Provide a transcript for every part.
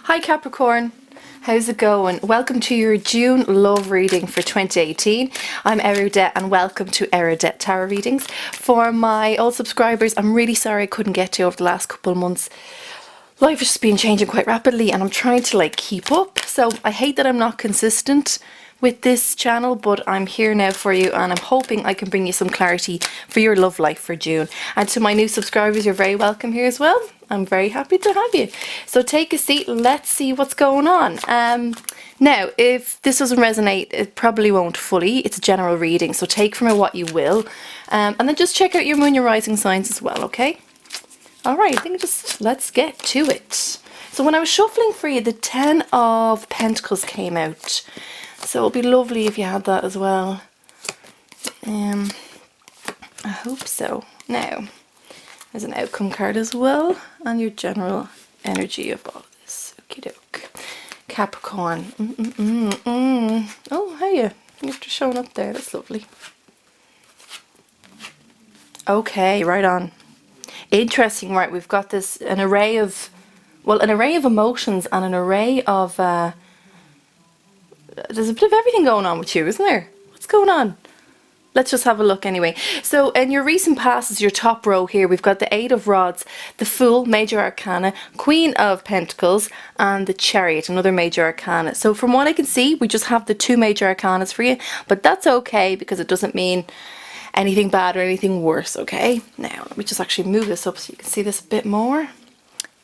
Hi Capricorn, how's it going? Welcome to your June love reading for 2018. I'm Eriu and welcome to Eriu Tarot Readings. For my old subscribers, I'm really sorry I couldn't get to you over the last couple of months. Life has just been changing quite rapidly and I'm trying to keep up. So I hate that I'm not consistent with this channel, but I'm here now for you and I'm hoping I can bring you some clarity for your love life for June. And to my new subscribers, you're very welcome here as well. I'm very happy to have you. So take a seat, let's see what's going on. Now, if this doesn't resonate, it probably won't fully. It's a general reading, so take from it what you will. And then just check out your moon, your rising signs as well, okay? Alright, I think let's get to it. So when I was shuffling for you, the 10 of Pentacles came out. So it'll be lovely if you had that as well. I hope so. Now, there's an outcome card as well, and your general energy of all this. Okie doke. Capricorn. Oh, hiya. You're just showing up there. That's lovely. Okay, right on. Interesting, right? We've got an array of emotions and an array of there's a bit of everything going on with you, isn't there? What's going on? Let's just have a look anyway. So in your recent past is your top row here. We've got the 8 of Rods, the Fool, Major Arcana, Queen of Pentacles, and the Chariot, another Major Arcana. So from what I can see, we just have the 2 Major Arcanas for you, but that's okay because it doesn't mean anything bad or anything worse, okay? Now, let me just actually move this up so you can see this a bit more.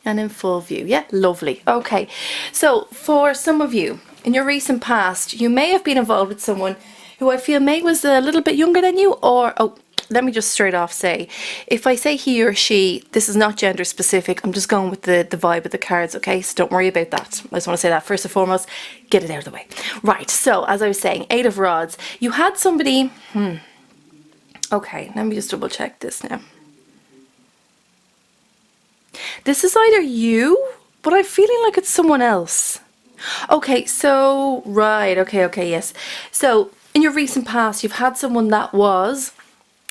And in full view. Yeah, lovely. Okay, so for some of you, in your recent past, you may have been involved with someone who I feel was a little bit younger than you, or, oh, let me just straight off say, if I say he or she, this is not gender specific, I'm just going with the vibe of the cards, okay? So don't worry about that. I just want to say that first and foremost, get it out of the way. Right, so as I was saying, 8 of Rods, you had somebody, okay, let me just double check this now. This is either you, but I'm feeling like it's someone else. Okay, so, right, okay, yes. So, in your recent past, you've had someone that was,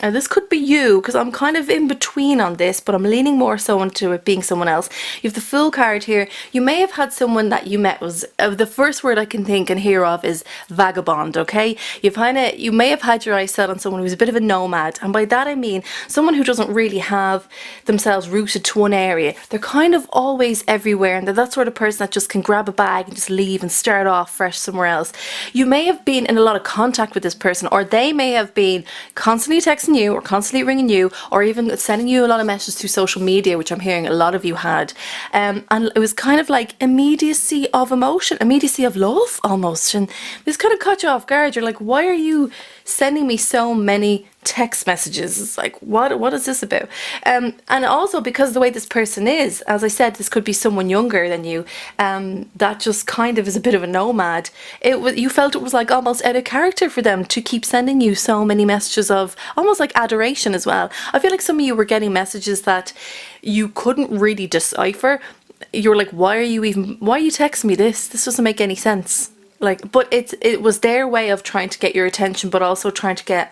and this could be you, because I'm kind of in between on this, but I'm leaning more so into it being someone else. You have the Fool card here. You may have had someone that you met was, the first word I can think and hear of is vagabond, okay? You may have had your eyes set on someone who's a bit of a nomad, and by that I mean someone who doesn't really have themselves rooted to one area. They're kind of always everywhere, and they're that sort of person that just can grab a bag and just leave and start off fresh somewhere else. You may have been in a lot of contact with this person, or they may have been constantly texting you or constantly ringing you, or even sending you a lot of messages through social media, which I'm hearing a lot of you had, and it was kind of like immediacy of emotion, immediacy of love almost, and this kind of caught you off guard. You're like, why are you sending me so many text messages? It's like, what is this about? And also because of the way this person is, as I said, this could be someone younger than you, that just kind of is a bit of a nomad. You felt it was like almost out of character for them to keep sending you so many messages of almost like adoration as well. I feel like some of you were getting messages that you couldn't really decipher. You're like, why are you texting me this? This doesn't make any sense. But it was their way of trying to get your attention, but also trying to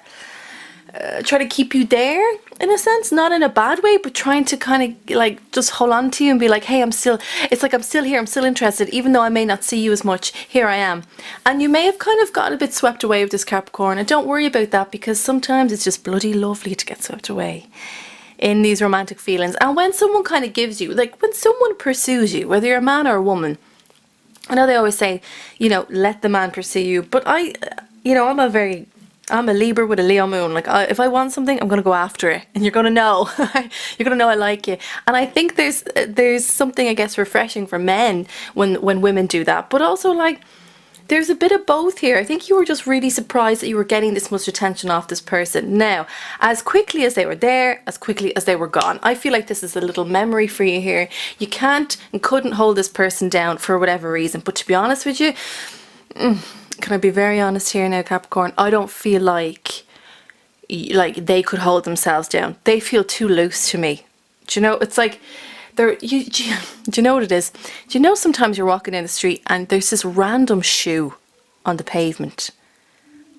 try to keep you there in a sense, not in a bad way, but trying to kind of just hold on to you and be like, hey, I'm still here, I'm still interested, even though I may not see you as much, here I am. And you may have kind of got a bit swept away with this Capricorn, and don't worry about that, because sometimes it's just bloody lovely to get swept away in these romantic feelings. And when someone kind of gives you, when someone pursues you, whether you're a man or a woman, I know they always say, let the man pursue you, but I'm a Libra with a Leo moon. If I want something, I'm going to go after it, and you're going to know. You're going to know I like you. And I think there's something, I guess, refreshing for men when women do that. But also, there's a bit of both here. I think you were just really surprised that you were getting this much attention off this person. Now, as quickly as they were there, as quickly as they were gone. I feel like this is a little memory for you here. You can't and couldn't hold this person down for whatever reason. But to be honest with you, can I be very honest here now, Capricorn? I don't feel like they could hold themselves down. They feel too loose to me. Do you know? It's like do you know what it is? Do you know sometimes you're walking down the street and there's this random shoe on the pavement,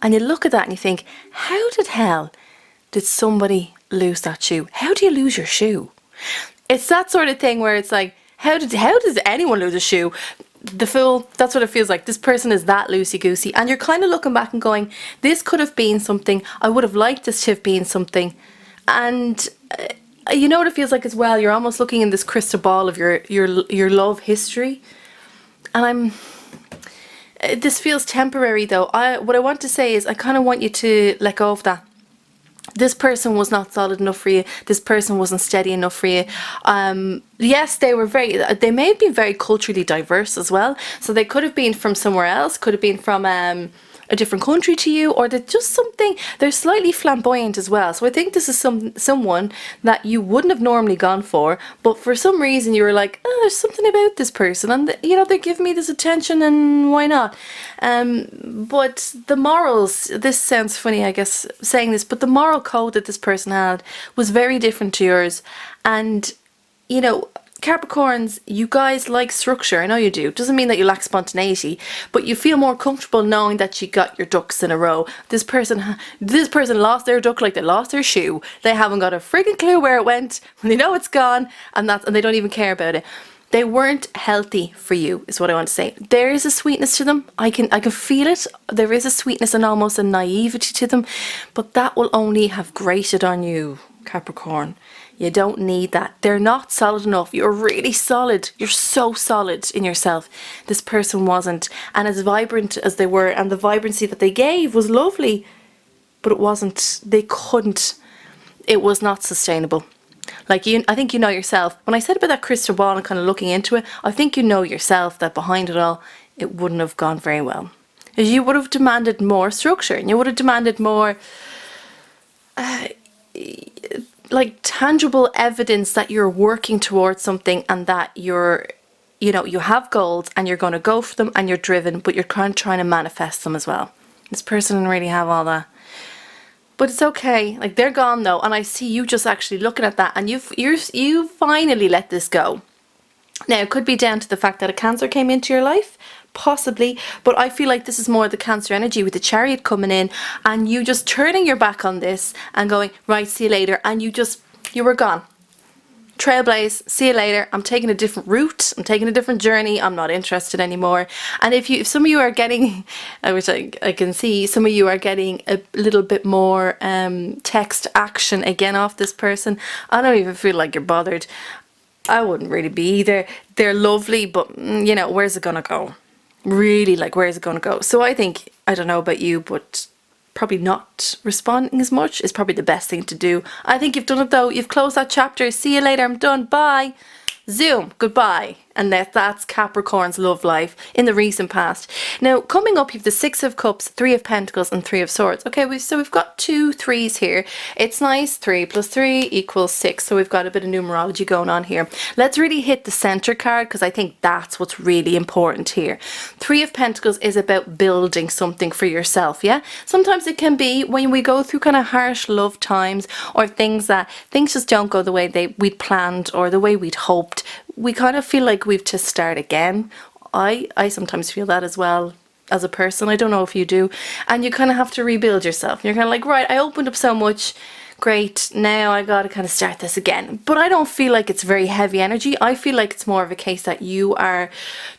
and you look at that and you think, how the hell did somebody lose that shoe? How do you lose your shoe? It's that sort of thing where it's like, how does anyone lose a shoe? The Fool, that's what it feels like. This person is that loosey-goosey, and you're kind of looking back and going, this could have been something. I would have liked this to have been something. And you know what it feels like as well? You're almost looking in this crystal ball of your love history. And this feels temporary though. What I want to say is I kind of want you to let go of that. This person was not solid enough for you. This person wasn't steady enough for you. Yes, they may have been very culturally diverse as well. So they could have been from somewhere else, could have been from a different country to you, or they're slightly flamboyant as well. So I think this is someone that you wouldn't have normally gone for, but for some reason you were like, oh, there's something about this person, and they're giving me this attention, and why not? But the morals, this sounds funny, I guess, saying this, but the moral code that this person had was very different to yours. And Capricorns, you guys like structure. I know you do. Doesn't mean that you lack spontaneity, but you feel more comfortable knowing that you got your ducks in a row. This person lost their duck like they lost their shoe. They haven't got a friggin' clue where it went. They know it's gone, and they don't even care about it. They weren't healthy for you, is what I want to say. There is a sweetness to them. I can feel it. There is a sweetness and almost a naivety to them, but that will only have grated on you, Capricorn. You don't need that. They're not solid enough. You're really solid. You're so solid in yourself. This person wasn't. And as vibrant as they were, and the vibrancy that they gave was lovely, but it wasn't. They couldn't. It was not sustainable. Like I think you know yourself. When I said about that crystal ball and kind of looking into it, I think you know yourself that behind it all, it wouldn't have gone very well. Because you would have demanded more structure, and you would have demanded more like tangible evidence that you're working towards something, and that you have goals and you're going to go for them, and you're driven, but you're kind of trying to manifest them as well. This person didn't really have all that, but it's okay. Like, they're gone though, and I see you just actually looking at that, and you finally let this go. Now, it could be down to the fact that a Cancer came into your life, possibly, but I feel like this is more the Cancer energy with the Chariot coming in, and you just turning your back on this and going, right, see you later, and you were gone. Trailblaze, see you later. I'm taking a different route. I'm taking a different journey. I'm not interested anymore. And if some of you are getting, which I can see, some of you are getting a little bit more text action again off this person. I don't even feel like you're bothered. I wouldn't really be either. They're lovely, but where's it gonna go? Really, like, where's it gonna go? So I think, I don't know about you, but probably not responding as much is probably the best thing to do. I think you've done it though. You've closed that chapter. See you later. I'm done. Bye. Zoom. Goodbye. And that's Capricorn's love life in the recent past. Now, coming up, you have the Six of Cups, Three of Pentacles, and Three of Swords. Okay, so we've got 2 3s here. It's nice. 3 + 3 = 6. So we've got a bit of numerology going on here. Let's really hit the center card, because I think that's what's really important here. 3 of Pentacles is about building something for yourself, yeah? Sometimes it can be when we go through kind of harsh love times, or things just don't go the way we'd planned or the way we'd hoped. We kind of feel like we've to start again. I sometimes feel that as well as a person. I don't know if you do. And you kind of have to rebuild yourself. You're kind of like, right, I opened up so much. Great, now I got to kind of start this again. But I don't feel like it's very heavy energy. I feel like it's more of a case that you are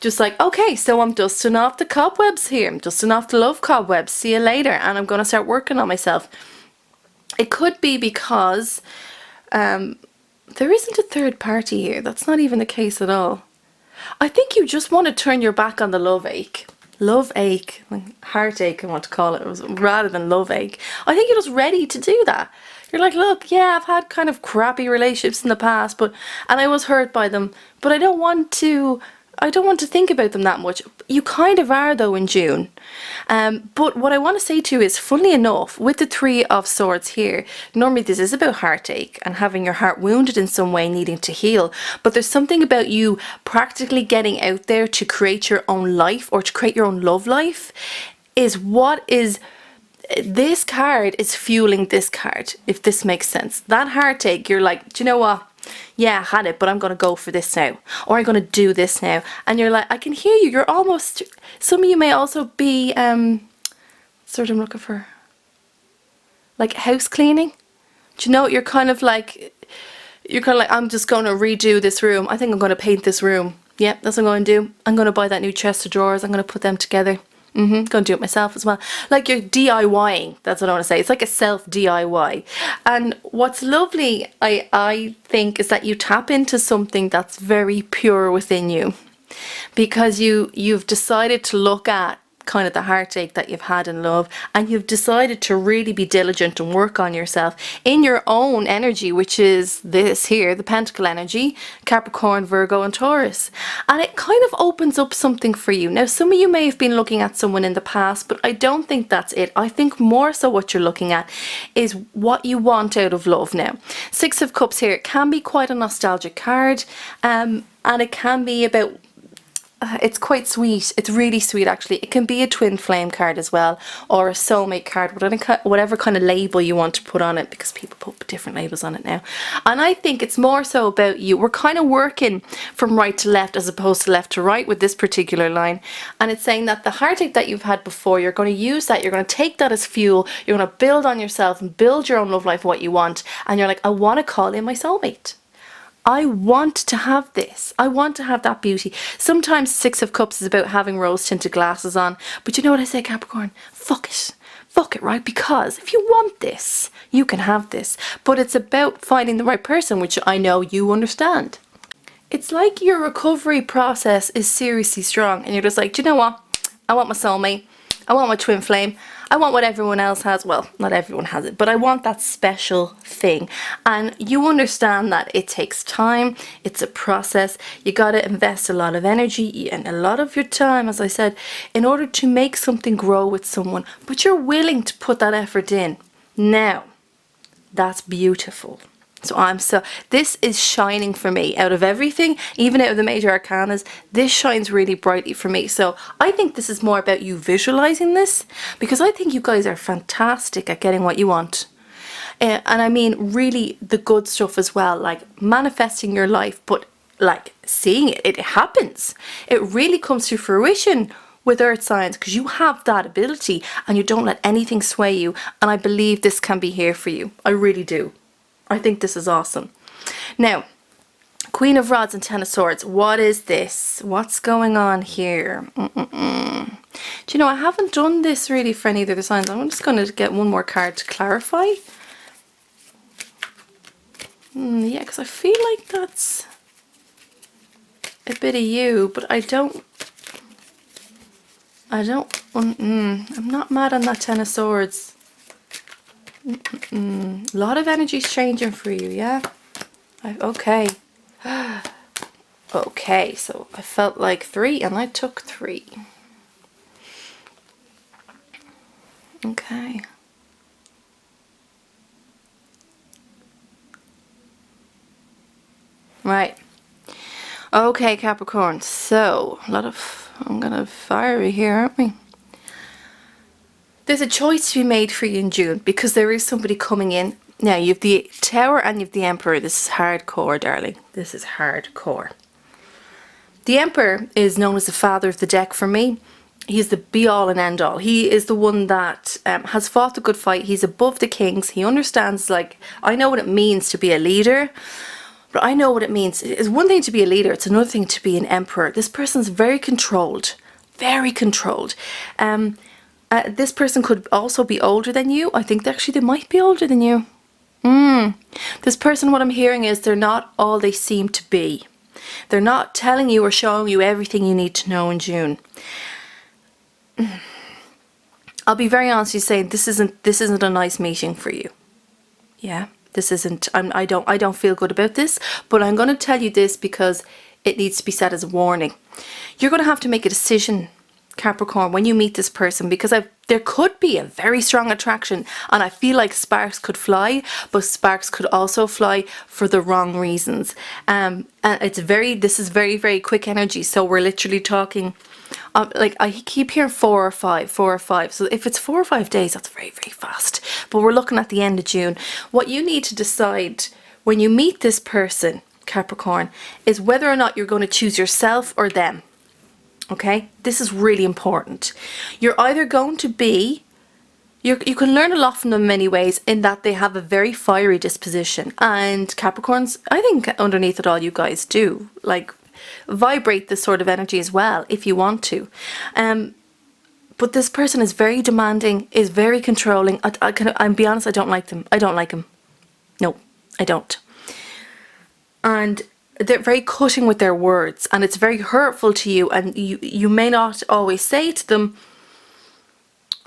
just like, okay, so I'm dusting off the cobwebs here. I'm dusting off the love cobwebs. See you later. And I'm going to start working on myself. It could be because there isn't a third party here. That's not even the case at all. I think you just want to turn your back on the love ache. Love ache, heartache I want to call it, rather than love ache. I think you're just ready to do that. You're like, look, yeah, I've had kind of crappy relationships in the past, and I was hurt by them, but I don't want to think about them that much. You kind of are though in June. But what I want to say to you is, funnily enough, with the 3 of Swords here, normally this is about heartache and having your heart wounded in some way, needing to heal. But there's something about you practically getting out there to create your own life, or to create your own love life, is what is... This card is fueling this card, if this makes sense. That heartache, you're like, do you know what? Yeah, I had it, but I'm going to go for this now. Or I'm going to do this now. And you're like, I can hear you. You're almost... Some of you may also be... sort of I'm looking for... Like house cleaning. Do you know, you're kind of like... You're kind of like, I'm just going to redo this room. I think I'm going to paint this room. Yep, that's what I'm going to do. I'm going to buy that new chest of drawers. I'm going to put them together. Going to do it myself as well. Like you're DIYing. That's what I want to say. It's like a self DIY. And what's lovely, I think, is that you tap into something that's very pure within you, because you've decided to look at kind of the heartache that you've had in love, and you've decided to really be diligent and work on yourself in your own energy, which is this here, the Pentacle energy, Capricorn, Virgo and Taurus. And it kind of opens up something for you. Now, some of you may have been looking at someone in the past, but I don't think that's it. I think more so what you're looking at is what you want out of love now. Six of Cups here, it can be quite a nostalgic card, and it can be about it's quite sweet. It's really sweet, actually. It can be a twin flame card as well, or a soulmate card, whatever kind of label you want to put on it, because people put different labels on it now. And I think it's more so about you. We're kind of working from right to left as opposed to left to right with this particular line. And it's saying that the heartache that you've had before, you're going to use that. You're going to take that as fuel. You're going to build on yourself and build your own love life, what you want. And you're like, I want to call in my soulmate. I want to have this. I want to have that beauty. Sometimes Six of Cups is about having rose-tinted glasses on. But you know what I say, Capricorn? Fuck it. Fuck it, right? Because if you want this, you can have this. But it's about finding the right person, which I know you understand. It's like your recovery process is seriously strong. And you're just like, do you know what? I want my soulmate. I want my twin flame. I want what everyone else has. Well, not everyone has it, but I want that special thing. And you understand that it takes time. It's a process. You got to invest a lot of energy and a lot of your time, as I said, in order to make something grow with someone. But you're willing to put that effort in. Now, that's beautiful. So this is shining for me out of everything, even out of the major arcanas. This shines really brightly for me. So I think this is more about you visualizing this, because I think you guys are fantastic at getting what you want. And I mean really the good stuff as well, like manifesting your life, but like seeing it happens. It really comes to fruition with earth signs, because you have that ability and you don't let anything sway you. And I believe this can be here for you. I really do. I think this is awesome. Now, Queen of Rods and Ten of Swords. What is this? What's going on here? Do you know, I haven't done this really for any of the other signs. I'm just going to get one more card to clarify. Yeah, because I feel like that's a bit of you, but I'm not mad on that Ten of Swords. A lot of energy's changing for you, yeah? Okay. Okay, so I felt like 3 and I took 3. Okay. Right. Okay, Capricorn. So, I'm gonna fire you here, aren't we? There's a choice to be made for you in June, because there is somebody coming in. Now, you have the Tower and you have the Emperor. This is hardcore, darling. This is hardcore. The Emperor is known as the father of the deck for me. He's the be-all and end-all. He is the one that has fought the good fight. He's above the kings. He understands, like, I know what it means to be a leader. But I know what it means. It's one thing to be a leader. It's another thing to be an emperor. This person's very controlled. Very controlled. This person could also be older than you. I think they might be older than you. This person, what I'm hearing is they're not all they seem to be. They're not telling you or showing you everything you need to know in June. I'll be very honest with you saying this isn't a nice meeting for you. Yeah, this isn't. I don't feel good about this, but I'm going to tell you this because it needs to be said as a warning. You're going to have to make a decision, Capricorn, when you meet this person, because there could be a very strong attraction, and I feel like sparks could fly, but sparks could also fly for the wrong reasons. And this is very, very quick energy. So we're literally talking, like I keep hearing 4 or 5. So if it's 4 or 5 days, that's very, very fast. But we're looking at the end of June. What you need to decide when you meet this person, Capricorn, is whether or not you're going to choose yourself or them. Okay, this is really important. You're You can learn a lot from them in many ways, in that they have a very fiery disposition. And Capricorns, I think underneath it all, you guys do like vibrate this sort of energy as well, if you want to. But this person is very demanding, is very controlling. I'll be honest, I don't like them. I don't like them. No, I don't. And they're very cutting with their words, and it's very hurtful to you, and you may not always say to them,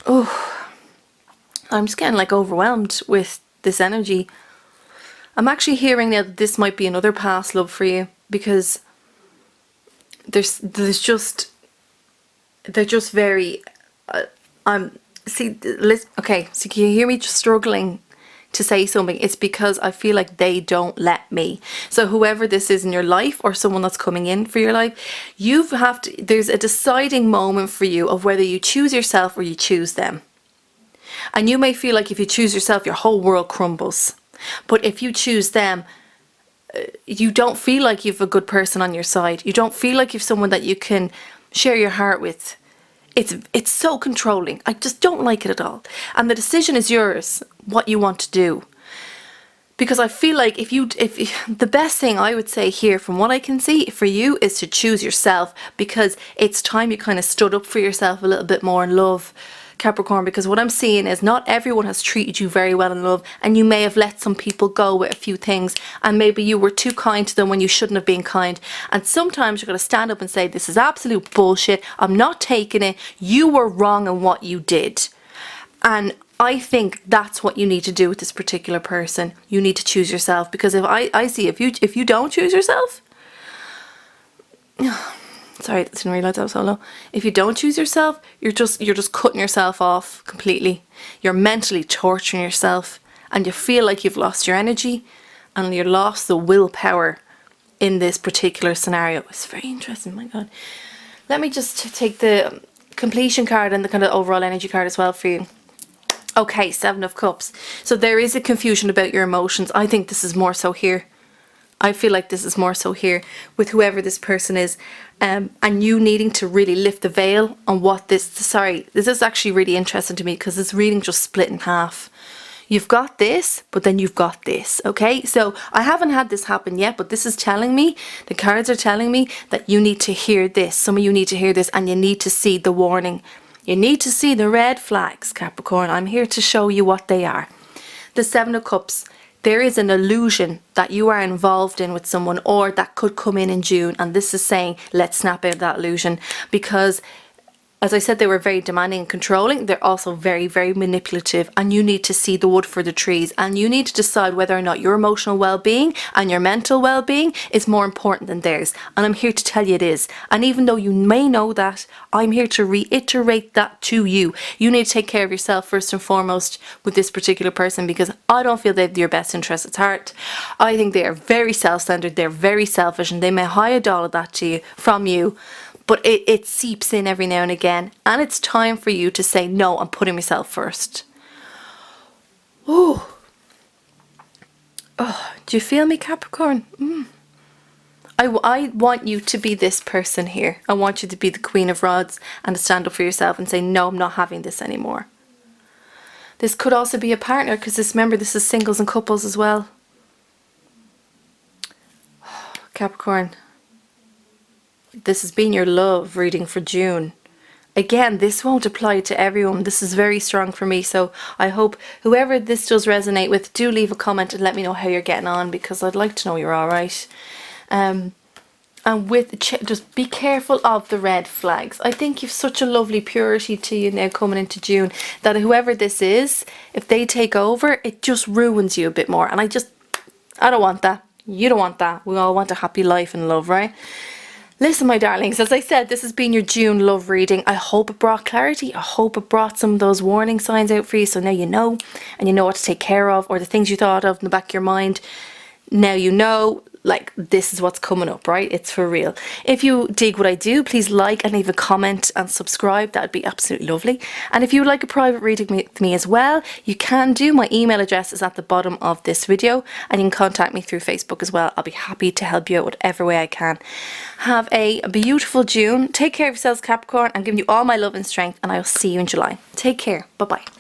oh, I'm just getting like overwhelmed with this energy. I'm actually hearing now that this might be another past love for you, because they're just very okay, so can you hear me just struggling to say something? It's because I feel like they don't let me. So whoever this is in your life, or someone that's coming in for your life, there's a deciding moment for you of whether you choose yourself or you choose them. And you may feel like if you choose yourself, your whole world crumbles. But if you choose them, you don't feel like you've a good person on your side. You don't feel like you've someone that you can share your heart with. It's so controlling. I just don't like it at all. And the decision is yours, what you want to do. Because I feel like if the best thing I would say here, from what I can see for you, is to choose yourself, because it's time you kind of stood up for yourself a little bit more in love, Capricorn. Because what I'm seeing is not everyone has treated you very well in love, and you may have let some people go with a few things, and maybe you were too kind to them when you shouldn't have been kind. And sometimes you're going to stand up and say, this is absolute bullshit, I'm not taking it, you were wrong in what you did. And I think that's what you need to do with this particular person. You need to choose yourself, because if I see if you don't choose yourself, sorry, I didn't realise that was so low. If you don't choose yourself, you're just cutting yourself off completely. You're mentally torturing yourself, and you feel like you've lost your energy, and you've lost the willpower in this particular scenario. It's very interesting, my God. Let me just take the completion card and the kind of overall energy card as well for you. Okay, 7 of Cups. So there is a confusion about your emotions. I think this is more so here. I feel like this is more so here with whoever this person is, and you needing to really lift the veil on what this is actually really interesting to me, because this reading just split in half. You've got this, but then you've got this, okay? So I haven't had this happen yet, but this is telling me, the cards are telling me that you need to hear this. Some of you need to hear this, and you need to see the warning. You need to see the red flags, Capricorn. I'm here to show you what they are. The 7 of Cups. There is an illusion that you are involved in with someone, or that could come in June, and this is saying let's snap out of that illusion, because as I said, they were very demanding and controlling. They're also very, very manipulative, and you need to see the wood for the trees, and you need to decide whether or not your emotional well-being and your mental well-being is more important than theirs. And I'm here to tell you it is. And even though you may know that, I'm here to reiterate that to you. You need to take care of yourself first and foremost with this particular person, because I don't feel they have your best interests at heart. I think they are very self-centered, they're very selfish, and they may hide all of that from you. But it seeps in every now and again, and it's time for you to say, no, I'm putting myself first. Oh, do you feel me, Capricorn? I want you to be this person here. I want you to be the Queen of Rods and to stand up for yourself and say, no, I'm not having this anymore. This could also be a partner, because remember, this is singles and couples as well. Capricorn. This has been your love reading for June. Again, this won't apply to everyone. This is very strong for me. So I hope whoever this does resonate with, do leave a comment and let me know how you're getting on, because I'd like to know you're all right. And just be careful of the red flags. I think you've such a lovely purity to you now coming into June, that whoever this is, if they take over, it just ruins you a bit more. And I don't want that. You don't want that. We all want a happy life and love, right? Listen, my darlings, as I said, this has been your June love reading. I hope it brought clarity. I hope it brought some of those warning signs out for you, so now you know, and you know what to take care of, or the things you thought of in the back of your mind. Now you know, like, this is what's coming up, right? It's for real. If you dig what I do, please like and leave a comment and subscribe. That would be absolutely lovely. And if you would like a private reading with me as well, you can do. My email address is at the bottom of this video, and you can contact me through Facebook as well. I'll be happy to help you out whatever way I can. Have a beautiful June. Take care of yourselves, Capricorn. I'm giving you all my love and strength, and I'll see you in July. Take care. Bye-bye.